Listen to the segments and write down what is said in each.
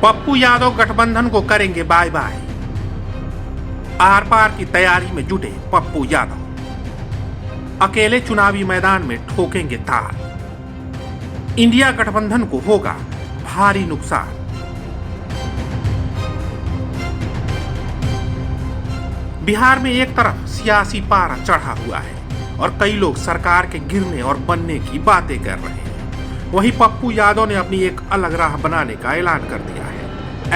पप्पू यादव गठबंधन को करेंगे बाय बाय। आर पार की तैयारी में जुटे पप्पू यादव अकेले चुनावी मैदान में ठोकेंगे ताल। इंडिया गठबंधन को होगा भारी नुकसान। बिहार में एक तरफ सियासी पारा चढ़ा हुआ है और कई लोग सरकार के गिरने और बनने की बातें कर रहे हैं। वहीं पप्पू यादव ने अपनी एक अलग राह बनाने का ऐलान कर दिया है।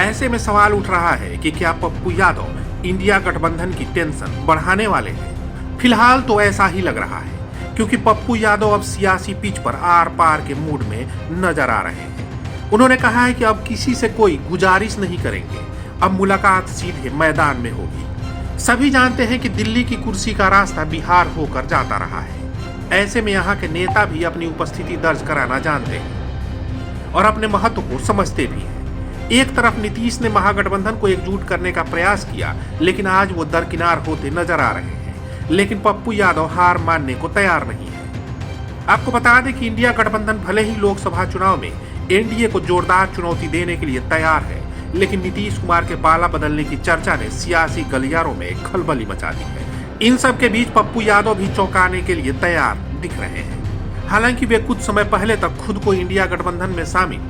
ऐसे में सवाल उठ रहा है कि क्या पप्पू यादव इंडिया गठबंधन की टेंशन बढ़ाने वाले हैं? फिलहाल तो ऐसा ही लग रहा है, क्योंकि पप्पू यादव अब सियासी पिच पर आर पार के मूड में नजर आ रहे हैं। उन्होंने कहा है कि अब किसी से कोई गुजारिश नहीं करेंगे, अब मुलाकात सीधे मैदान में होगी। सभी जानते हैं कि दिल्ली की कुर्सी का रास्ता बिहार होकर जाता रहा है। ऐसे में यहाँ के नेता भी अपनी उपस्थिति दर्ज कराना जानते हैं और अपने महत्व को समझते भी हैं। एक तरफ नीतीश ने महागठबंधन को एकजुट करने का प्रयास किया, लेकिन आज वो दरकिनार होते नजर आ रहे हैं। लेकिन पप्पू यादव हार मानने को तैयार नहीं है। आपको बता दें कि इंडिया गठबंधन भले ही लोकसभा चुनाव में एनडीए को जोरदार चुनौती देने के लिए तैयार है, लेकिन नीतीश कुमार के पाला बदलने की चर्चा ने सियासी गलियारों में खलबली मचा दी है। इन सब के बीच पप्पू यादव भी चौंकाने के लिए तैयार दिख रहे हैं। हालांकि वे कुछ समय पहले तक खुद को इंडिया गठबंधन में शामिल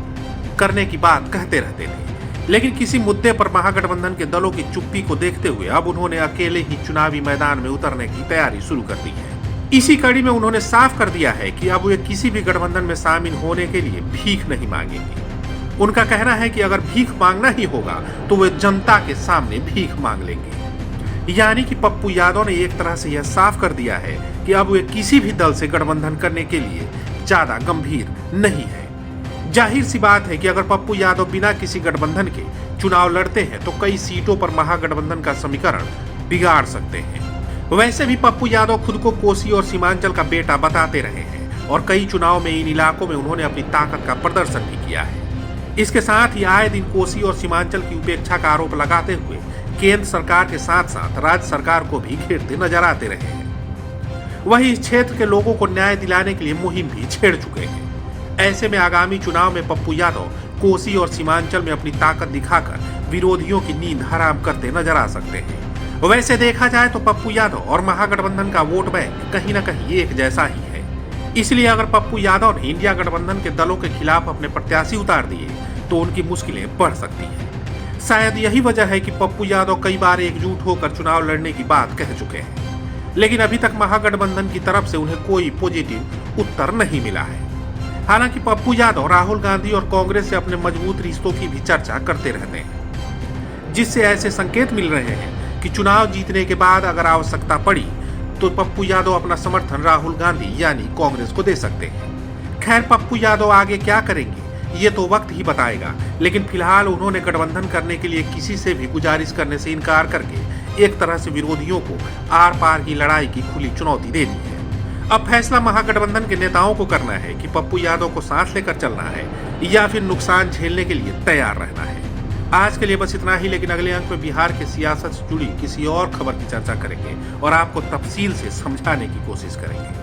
करने की बात कहते रहते थे, लेकिन किसी मुद्दे पर महागठबंधन के दलों की चुप्पी को देखते हुए अब उन्होंने अकेले ही चुनावी मैदान में उतरने की तैयारी शुरू कर दी है। इसी कड़ी में उन्होंने साफ कर दिया है कि अब वे किसी भी गठबंधन में शामिल होने के लिए भीख नहीं मांगेंगे। उनका कहना है कि अगर भीख मांगना ही होगा तो वे जनता के सामने भीख मांग लेंगे। यानी कि पप्पू यादव ने एक तरह से यह साफ कर दिया है कि अब वे किसी भी दल से गठबंधन करने के लिए ज्यादा गंभीर नहीं है। जाहिर सी बात है कि अगर पप्पू यादव बिना किसी गठबंधन के चुनाव लड़ते हैं तो कई सीटों पर महागठबंधन का समीकरण बिगाड़ सकते हैं। वैसे भी पप्पू यादव खुद को कोसी और सीमांचल का बेटा बताते रहे हैं और कई चुनाव में इन इलाकों में उन्होंने अपनी ताकत का प्रदर्शन भी किया है। इसके साथ ही आए दिन कोसी और सीमांचल की उपेक्षा का आरोप लगाते हुए केंद्र सरकार के साथ साथ राज्य सरकार को भी घेरते नजर आते रहे हैं। वहीं इस क्षेत्र के लोगों को न्याय दिलाने के लिए मुहिम भी छेड़ चुके हैं। ऐसे में आगामी चुनाव में पप्पू यादव कोसी और सीमांचल में अपनी ताकत दिखाकर विरोधियों की नींद हराम करते नजर आ सकते हैं। वैसे देखा जाए तो पप्पू यादव और महागठबंधन का वोट बैंक कहीं न कहीं एक जैसा ही है। इसलिए अगर पप्पू यादव ने इंडिया गठबंधन के दलों के खिलाफ अपने प्रत्याशी उतार दिए तो उनकी मुश्किलें बढ़ सकती हैं। शायद यही वजह है कि पप्पू यादव कई बार एकजुट होकर चुनाव लड़ने की बात कह चुके हैं, लेकिन अभी तक महागठबंधन की तरफ से उन्हें कोई पॉजिटिव उत्तर नहीं मिला है। हालांकि पप्पू यादव राहुल गांधी और कांग्रेस से अपने मजबूत रिश्तों की भी चर्चा करते रहते हैं, जिससे ऐसे संकेत मिल रहे हैं कि चुनाव जीतने के बाद अगर आवश्यकता पड़ी तो पप्पू यादव अपना समर्थन राहुल गांधी यानी कांग्रेस को दे सकते हैं। खैर, पप्पू यादव आगे क्या करेंगे ये तो वक्त ही बताएगा, लेकिन फिलहाल उन्होंने गठबंधन करने के लिए किसी से भी गुजारिश करने से इनकार करके एक तरह से विरोधियों को आर पार की लड़ाई की खुली चुनौती दे दी है। अब फैसला महागठबंधन के नेताओं को करना है कि पप्पू यादव को साथ लेकर चलना है या फिर नुकसान झेलने के लिए तैयार रहना है। आज के लिए बस इतना ही, लेकिन अगले अंक में बिहार के सियासत से जुड़ी किसी और खबर की चर्चा करेंगे और आपको तफसील से समझाने की कोशिश करेंगे।